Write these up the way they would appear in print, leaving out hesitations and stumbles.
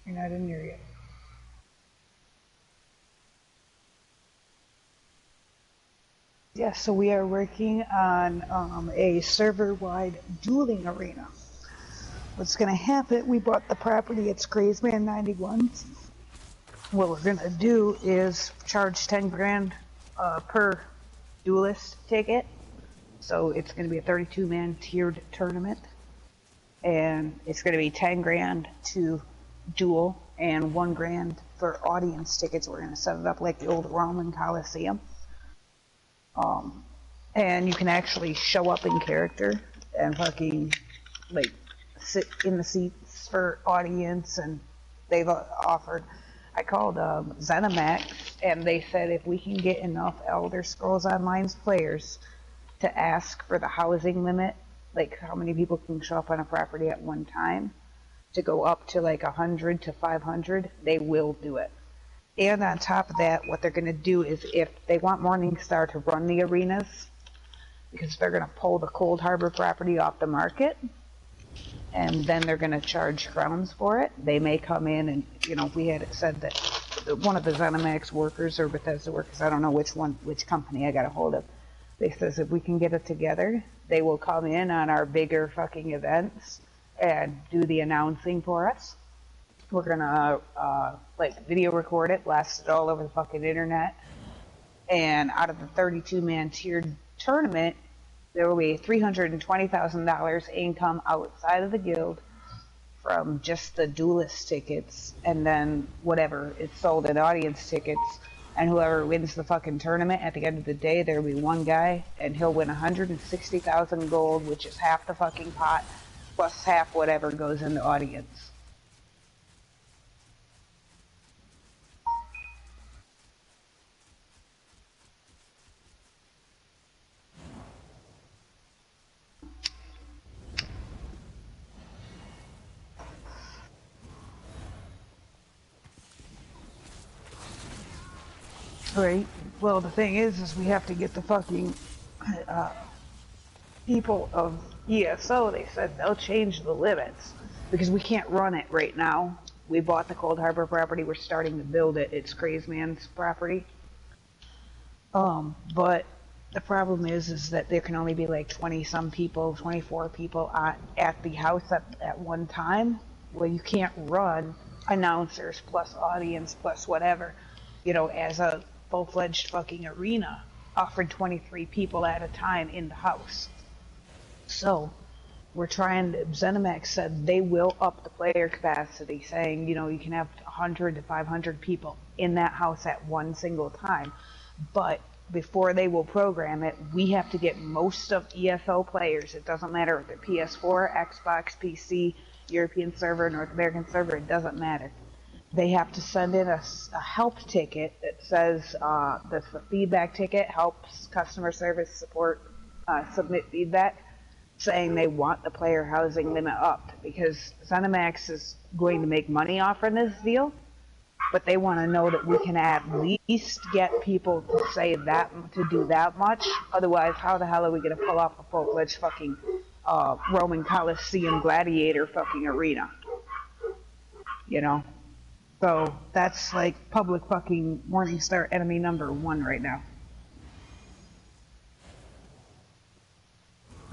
You're not in there yet. Yes, so we are working on a server-wide dueling arena. What's going to happen, we bought the property, it's Crazeman 91. What we're going to do is charge 10 grand per duelist ticket. So it's going to be a 32-man tiered tournament. And it's going to be 10 grand to duel and 1 grand for audience tickets. We're going to set it up like the old Roman Coliseum. And you can actually show up in character and fucking like sit in the seats for audience. And they've offered, I called ZeniMax, and they said if we can get enough Elder Scrolls Online players to ask for the housing limit, like how many people can show up on a property at one time, to go up to like 100 to 500, they will do it. And on top of that, what they're going to do is if they want Morningstar to run the arenas, because they're going to pull the Cold Harbor property off the market, and then they're going to charge grounds for it. They may come in and, you know, we had it said that one of the ZeniMax workers or Bethesda workers, I don't know which company I got a hold of, they says if we can get it together, they will come in on our bigger fucking events and do the announcing for us. We're gonna like video record it, blast it all over the fucking internet, and out of the 32-man tiered tournament, there will be $320,000 income outside of the guild from just the duelist tickets, and then whatever is sold in audience tickets. And whoever wins the fucking tournament, at the end of the day, there will be one guy, and he'll win 160,000 gold, which is half the fucking pot, plus half whatever goes in the audience. Right. Well, the thing is we have to get the fucking people of ESO. They said they'll change the limits because we can't run it right now. We bought the Cold Harbor property. We're starting to build it. It's Crazeman's property. But the problem is that there can only be like 20-some people, 24 people at the house at one time. Well, you can't run announcers plus audience plus whatever, you know, as a full-fledged fucking arena, offering 23 people at a time in the house. So we're trying to, ZeniMax said they will up the player capacity, saying, you know, you can have 100 to 500 people in that house at one single time. But before they will program it, we have to get most of ESO players. It doesn't matter if they're PS4, Xbox, PC, European server, North American server, it doesn't matter. They have to send in a help ticket that says that's the feedback ticket, helps customer service support submit feedback, saying they want the player housing limit up, because ZeniMax is going to make money off of this deal, but they want to know that we can at least get people to say that, to do that much. Otherwise, how the hell are we going to pull off a full-fledged fucking Roman Coliseum gladiator fucking arena? You know? So that's like public fucking Morningstar enemy #1 right now.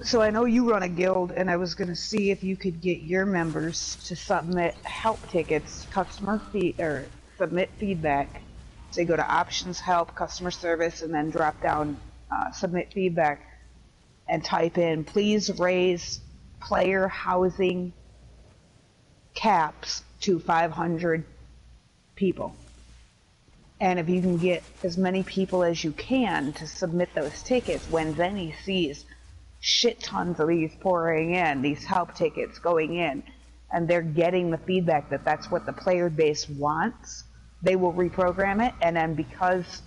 So I know you run a guild, and I was going to see if you could get your members to submit help tickets, submit feedback. So you go to options, help, customer service, and then drop down submit feedback and type in, please raise player housing caps to 500 people. And if you can get as many people as you can to submit those tickets, when Zenny sees shit tons of these pouring in, these help tickets going in, and they're getting the feedback that that's what the player base wants, they will reprogram it. And then because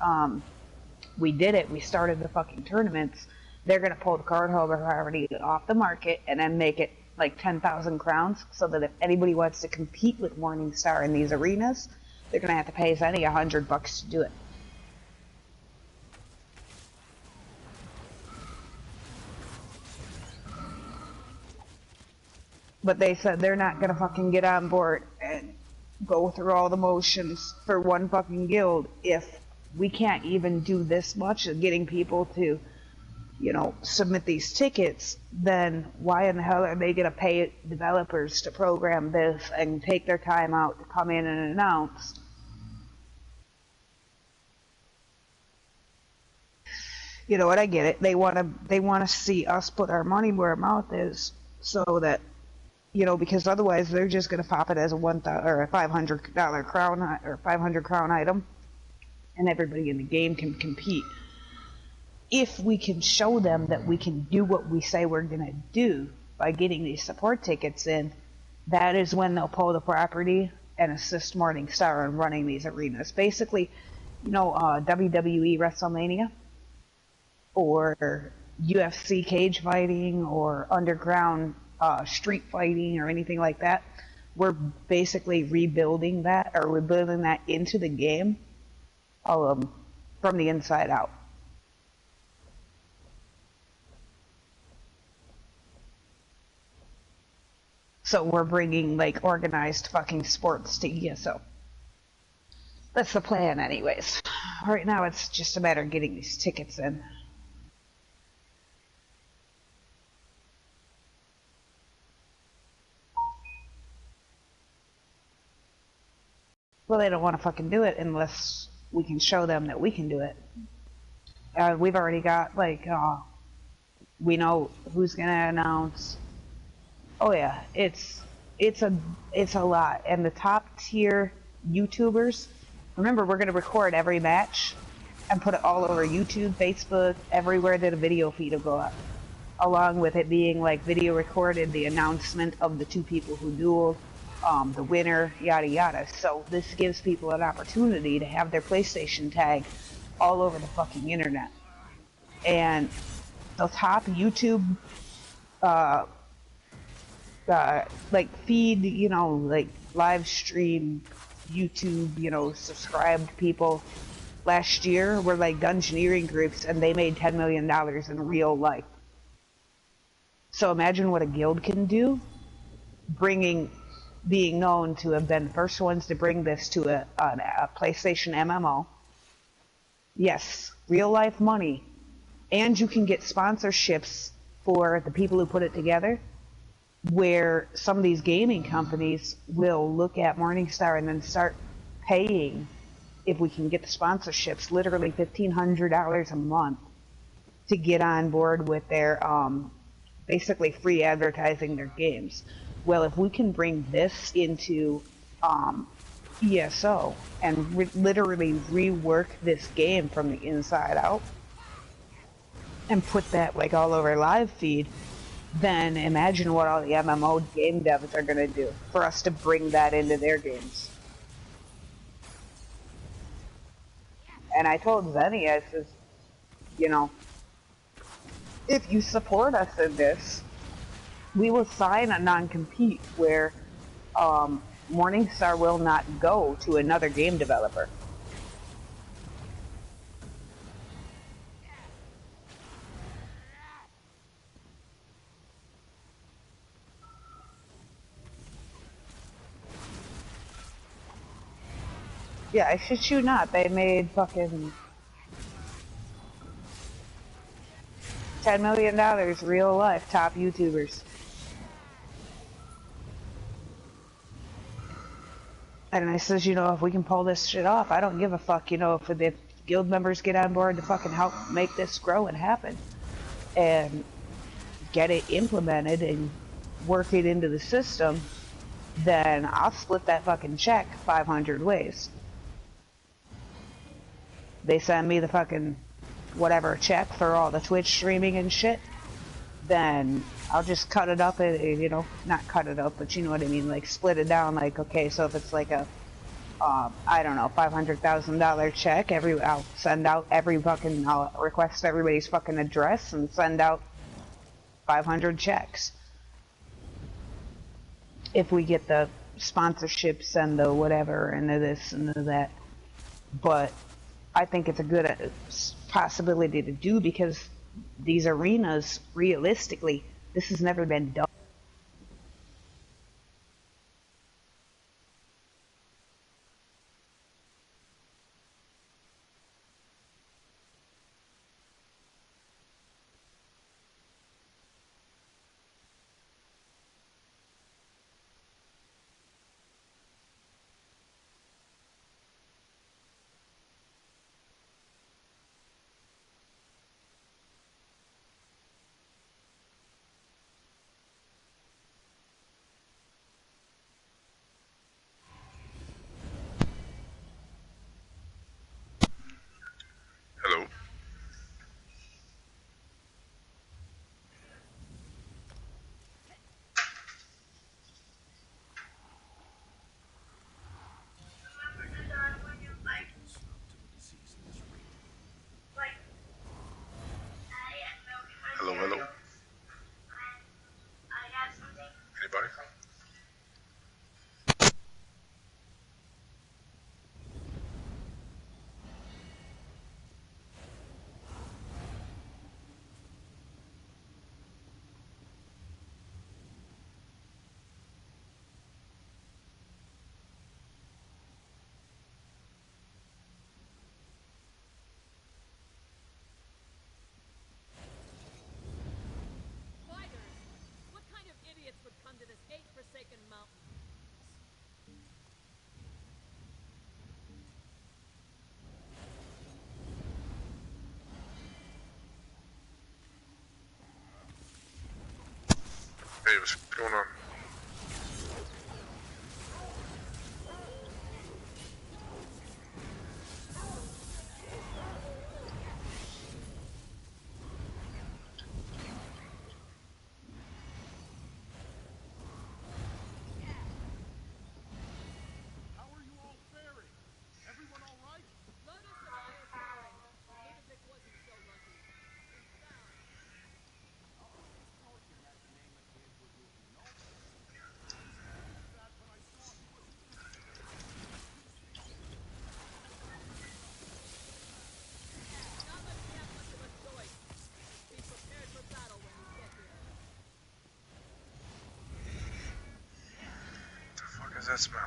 we did it, we started the fucking tournaments, they're going to pull the card holder already off the market and then make it like 10,000 crowns, so that if anybody wants to compete with Morningstar in these arenas, they're going to have to pay Zenny $100 to do it. But they said they're not going to fucking get on board, and go through all the motions for one fucking guild if we can't even do this much of getting people to, you know, submit these tickets, then why in the hell are they going to pay developers to program this and take their time out to come in and announce? You know what? I get it. They want to see us put our money where our mouth is, so that, you know, because otherwise they're just going to pop it as a $1,000 or a $500 crown or 500 crown item, and everybody in the game can compete. If we can show them that we can do what we say we're going to do by getting these support tickets in, that is when they'll pull the property and assist Morningstar in running these arenas. Basically, you know, WWE WrestleMania, or UFC cage fighting, or underground street fighting, or anything like that. We're basically rebuilding that, or we're building that into the game from the inside out. So we're bringing, like, organized fucking sports to ESO. That's the plan anyways. Right now it's just a matter of getting these tickets in. Well, they don't want to fucking do it unless we can show them that we can do it. We've already got, like, we know who's gonna announce. Oh yeah, it's a lot. And the top tier YouTubers, remember, we're gonna record every match and put it all over YouTube, Facebook, everywhere that a video feed will go up. Along with it being, like, video recorded, the announcement of the two people who dueled, the winner, yada yada. So this gives people an opportunity to have their PlayStation tag all over the fucking internet. And the top YouTube, like, feed, you know, like, live stream YouTube, you know, subscribed people last year were, like, Dungeoneering groups, and they made $10 million in real life. So imagine what a guild can do, being known to have been the first ones to bring this to a PlayStation MMO. Yes, real life money. And you can get sponsorships for the people who put it together, where some of these gaming companies will look at Morningstar and then start paying, if we can get the sponsorships, literally $1,500 a month to get on board with their basically free advertising their games. Well, if we can bring this into ESO and literally rework this game from the inside out and put that, like, all over live feed, then imagine what all the MMO game devs are going to do for us to bring that into their games. And I told Zenny, I says, you know, if you support us in this, we will sign a non-compete where Morningstar will not go to another game developer. Yeah, I shit you not, they made fucking $10 million real life, top YouTubers. And I says, you know, if we can pull this shit off, I don't give a fuck, you know, if the guild members get on board to fucking help make this grow and happen. And get it implemented and work it into the system, then I'll split that fucking check 500 ways. They send me the fucking whatever check for all the Twitch streaming and shit, then I'll just cut it up, you know, not cut it up, but you know what I mean, like, split it down, like, okay, so if it's like a, I don't know, $500,000 check, I'll send out every fucking, I'll request everybody's fucking address and send out 500 checks. If we get the sponsorships and the whatever and the this and the that. But I think it's a good possibility to do, because these arenas, realistically, this has never been done. Hey, what's going on? What the fuck is that smell?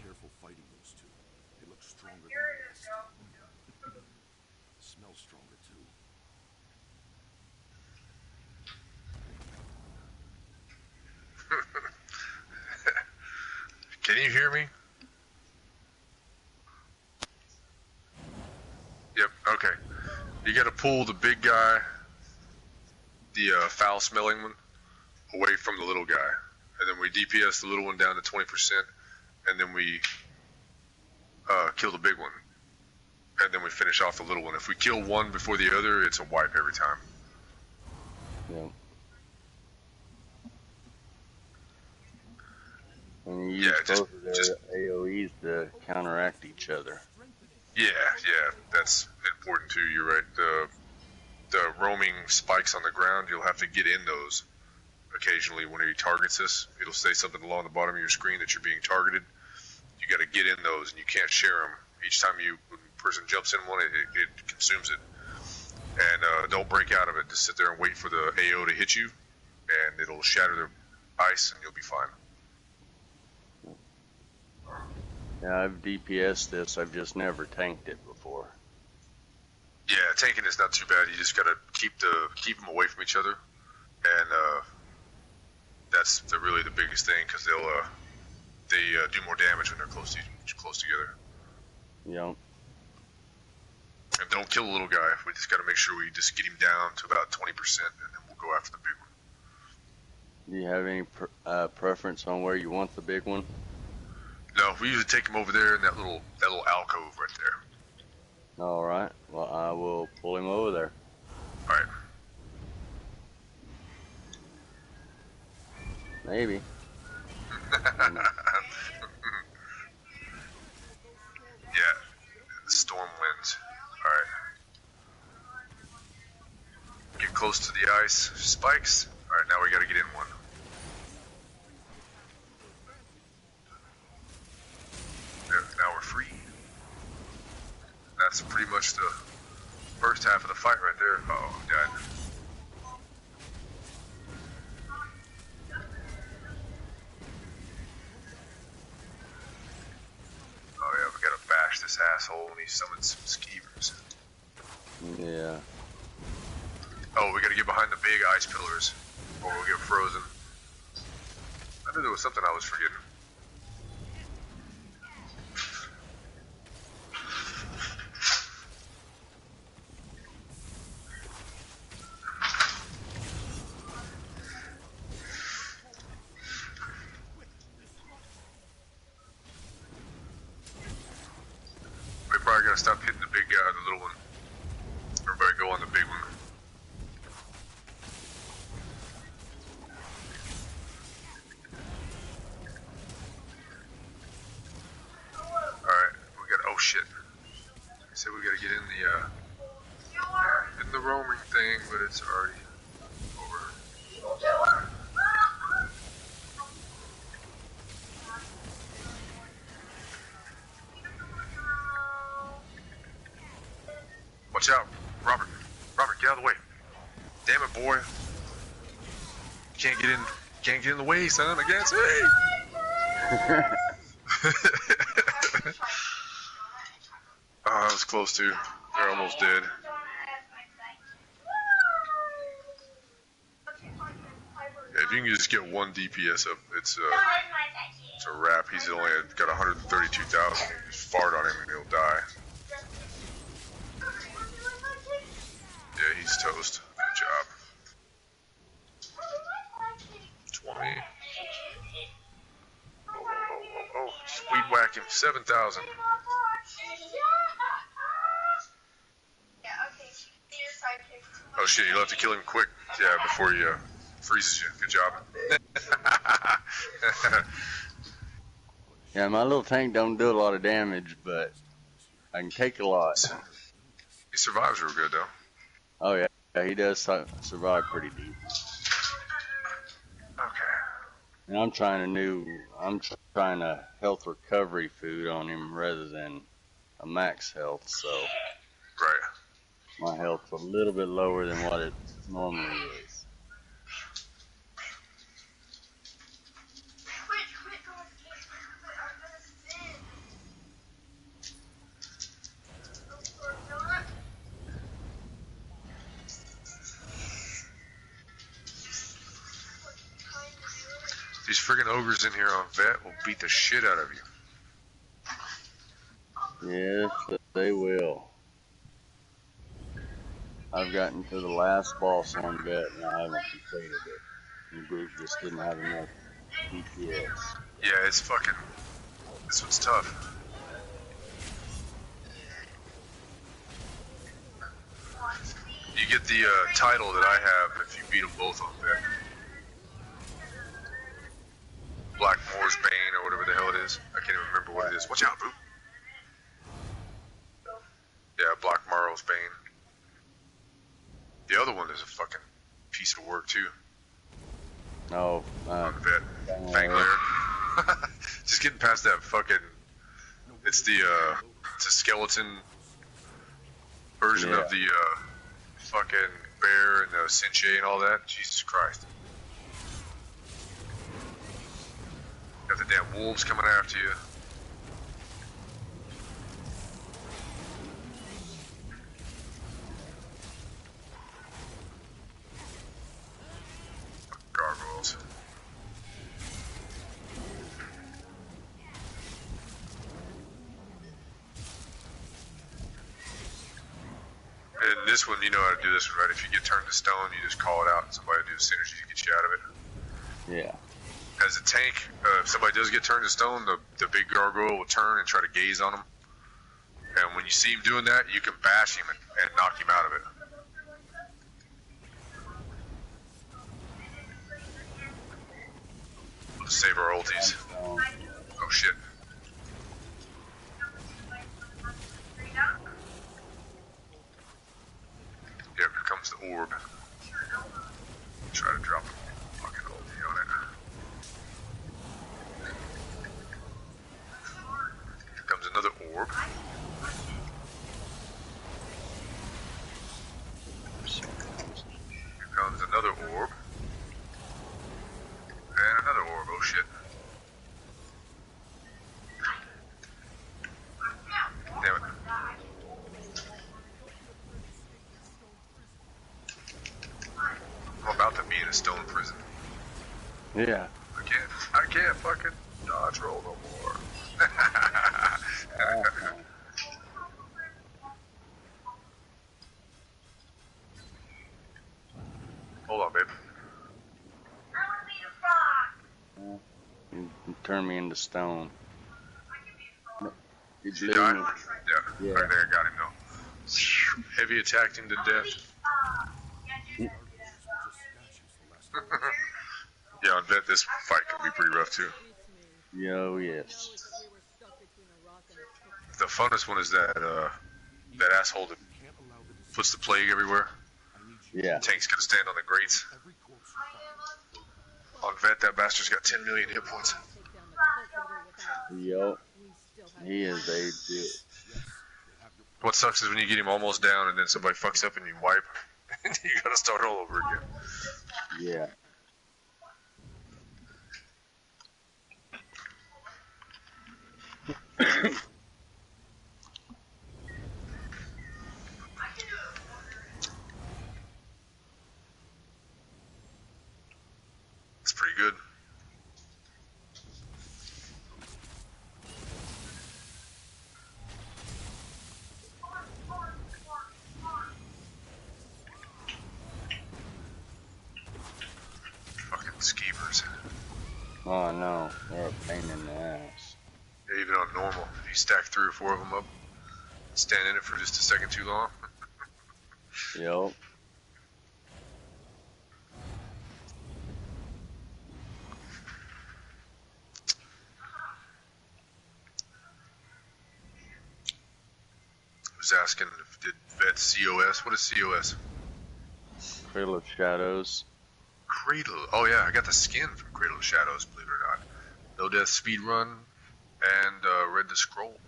Careful fighting those two. They look stronger than the rest. Smells stronger too. Can you hear me? Yep, okay. You gotta pull the big guy, the foul-smelling one, away from the little guy. And then we DPS the little one down to 20%, and then we kill the big one. And then we finish off the little one. If we kill one before the other, it's a wipe every time. Yeah. And you use both of their AoEs to counteract each other. Yeah, that's important too. You're right. The roaming spikes on the ground, you'll have to get in those occasionally when he targets us. It'll say something along the bottom of your screen that you're being targeted. You got to get in those, and you can't share them. Each time when a person jumps in one, it consumes it. And don't break out of it. Just sit there and wait for the AO to hit you, and it'll shatter the ice, and you'll be fine. Yeah, I've DPS'd this. I've just never tanked it before. Yeah, tanking is not too bad. You just gotta keep them away from each other, and that's really the biggest thing, because they do more damage when they're close together. Yeah. And don't kill the little guy. We just gotta make sure we just get him down to about 20%, and then we'll go after the big one. Do you have any preference on where you want the big one? No, we usually take him over there in that little alcove right there. All right. Well, I will pull him over there. All right. Maybe. Yeah, the storm winds. Alright. Get close to the ice. Spikes. Alright, now we gotta get in one. There, now we're first half of the fight right there. Oh, I'm dead. Oh yeah, we gotta bash this asshole when he summons some skeevers. Yeah. Oh, we gotta get behind the big ice pillars, or we'll get frozen. I knew there was something I was forgetting. We probably gotta stop hitting the big guy and the little one. Everybody go on the big one. Alright, we got, oh shit. I said we gotta get in the roaming thing, but it's already over. Watch out, Robert. Robert, get out of the way. Damn it, boy. Can't get in the way, son. I can't see. Oh, that was close too. They're almost dead. Yeah, if you can just get one DPS up, it's a wrap. He's only got 132,000. You just fart on him and he'll die. Yeah, he's toast. Good job. 20. Oh, just weed whack him. 7,000. Oh shit, you'll have to kill him quick. Yeah, before he freezes you. Good job. Yeah, my little tank don't do a lot of damage, but I can take a lot. He survives real good though. Oh yeah, he does survive pretty deep. Okay. And I'm trying a health recovery food on him rather than a max health, so Right. my health's a little bit lower than what it normally is. These friggin' ogres in here on vet will beat the shit out of you. Yes, they will. I've gotten to the last boss on vet and I haven't completed it. The group just didn't have enough DPS. Yeah, it's fucking. This one's tough. You get the title that I have if you beat them both on vet. Blackmore's Bane or whatever the hell it is. I can't even remember what it is. Watch out, boo. Yeah, Blackmorrow's Bane. The other one is a fucking piece of work too. No, On vet. Fangler. Just getting past that fucking. It's a skeleton version Yeah. of the fucking bear and the Sinche and all that. Jesus Christ. Got the damn wolves coming after you. Gargoyles. And this one, you know how to do this one, right? If you get turned to stone, you just call it out and somebody will do the synergy to get you out of it. yeah. As a tank, if somebody does get turned to stone, the big gargoyle will turn and try to gaze on him. And when you see him doing that, you can bash him and knock him out of it. We'll just save our ulties. Oh shit. Yeah, here comes the orb. Try to drop a fucking ulti on it. Here comes another orb. Yeah. I can't fucking dodge roll no more. Hold on, babe. You turn me into stone. You Did you blew die? me. Yeah. Yeah. Right there, got him though. Heavy attacked him to death. Yeah, I bet this fight could be pretty rough too. Yo, yes. The funnest one is that that asshole that puts the plague everywhere. Yeah. Tank's gonna stand on the grates. On vet, that bastard's got 10 million hit points. Yo. He is a bitch. What sucks is when you get him almost down and then somebody fucks up and you wipe. And you gotta start all over again. Yeah. It's pretty good. Fucking skeevers. Oh no, they're a pain in the ass. Yeah, even on normal, if you stack 3 or 4 of them up, stand in it for just a second too long. Yo. Was asking if did vet COS. What is COS? Cradle of Shadows. Cradle. Oh yeah, I got the skin from Cradle of Shadows. Believe it or not. No Death speed run, and read the scroll.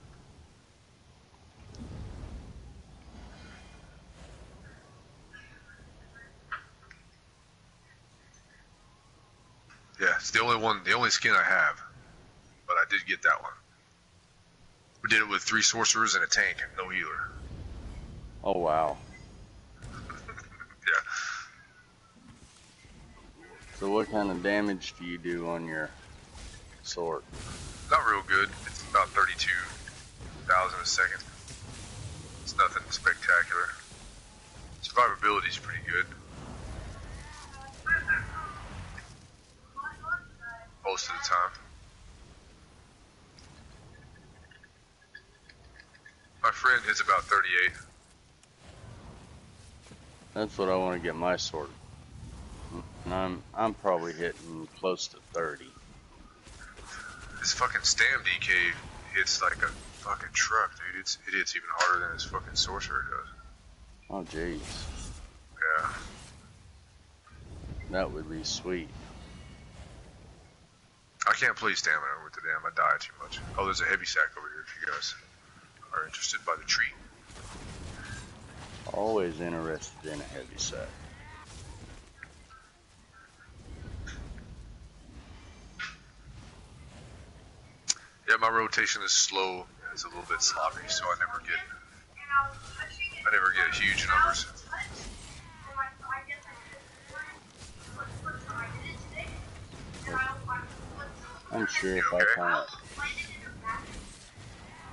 Yeah, it's the only one, the only skin I have, but I did get that one. We did it with 3 sorcerers and a tank, no healer. Oh wow. Yeah. So what kind of damage do you do on your sword? Not real good. It's about 32,000 a second. It's nothing spectacular. Survivability's pretty good. Most of the time. My friend hits about 38. That's what I want to get my sword. And I'm probably hitting close to 30. This fucking Stam DK hits like a fucking truck, dude. It hits even harder than his fucking sorcerer does. Oh jeez. Yeah. That would be sweet. I can't play stamina with the damn. I die too much. Oh, there's a heavy sack over here if you guys are interested by the tree. Always interested in a heavy set. Yeah, my rotation is slow and it's a little bit sloppy, so I never get huge numbers. I'm sure if I kind of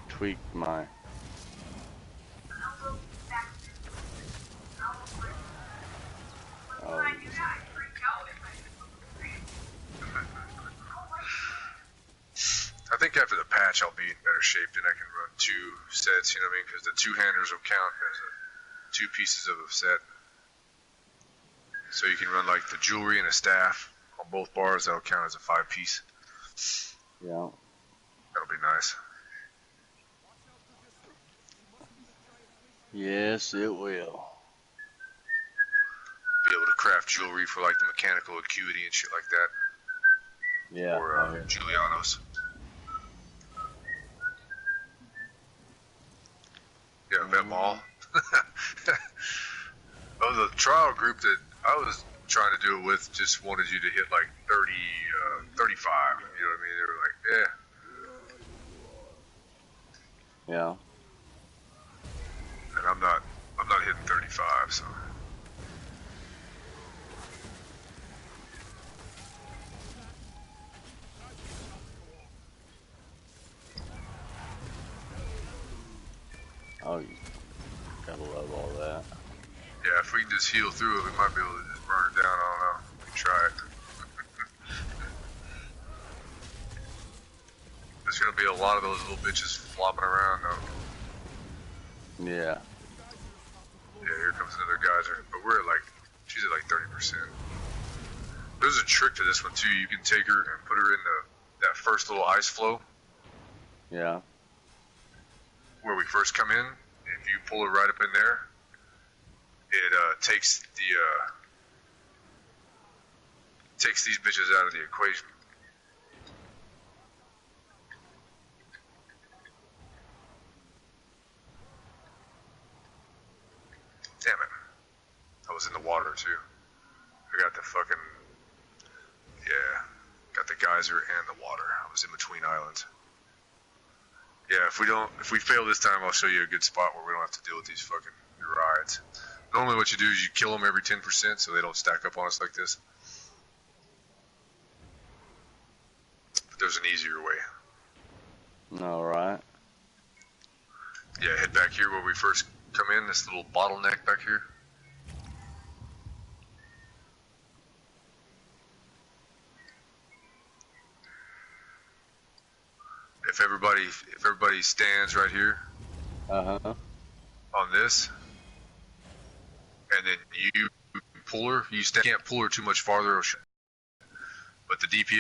tweak my I think after the patch I'll be in better shape and I can run 2 sets, you know what I mean? Because the 2-handers will count as 2 pieces of a set. So you can run like the jewelry and a staff on both bars, that'll count as a 5-piece. yeah. That'll be nice. Yes, it will. Be able to craft jewelry for like the mechanical acuity and shit like that. Yeah. Or Julianos. Yeah, Vet Mall. Oh, the trial group that I was trying to do it with just wanted you to hit like 30, 35. You know what I mean? They were like, Yeah. and I'm not hitting 35, so. Oh, you gotta love all that. Yeah, if we can just heal through it, we might be able to just burn it down. I don't know. We can try it. There's gonna be a lot of those little bitches flopping around though. Yeah. Yeah, here comes another geyser. But we're at like, she's at like 30%. There's a trick to this one too. You can take her and put her in that first little ice flow Yeah. where we first come in. If you pull her right up in there, it takes these bitches out of the equation. Damn it. I was in the water too. I got the fucking, yeah, got the geyser and the water. I was in between islands. Yeah, if we fail this time, I'll show you a good spot where we don't have to deal with these fucking rides. Normally what you do is you kill them every 10% so they don't stack up on us like this. But there's an easier way. Alright. Yeah, head back here where we first come in, this little bottleneck back here. If everybody stands right here Uh-huh. on this, and then you pull her, can't pull her too much farther, but the DPS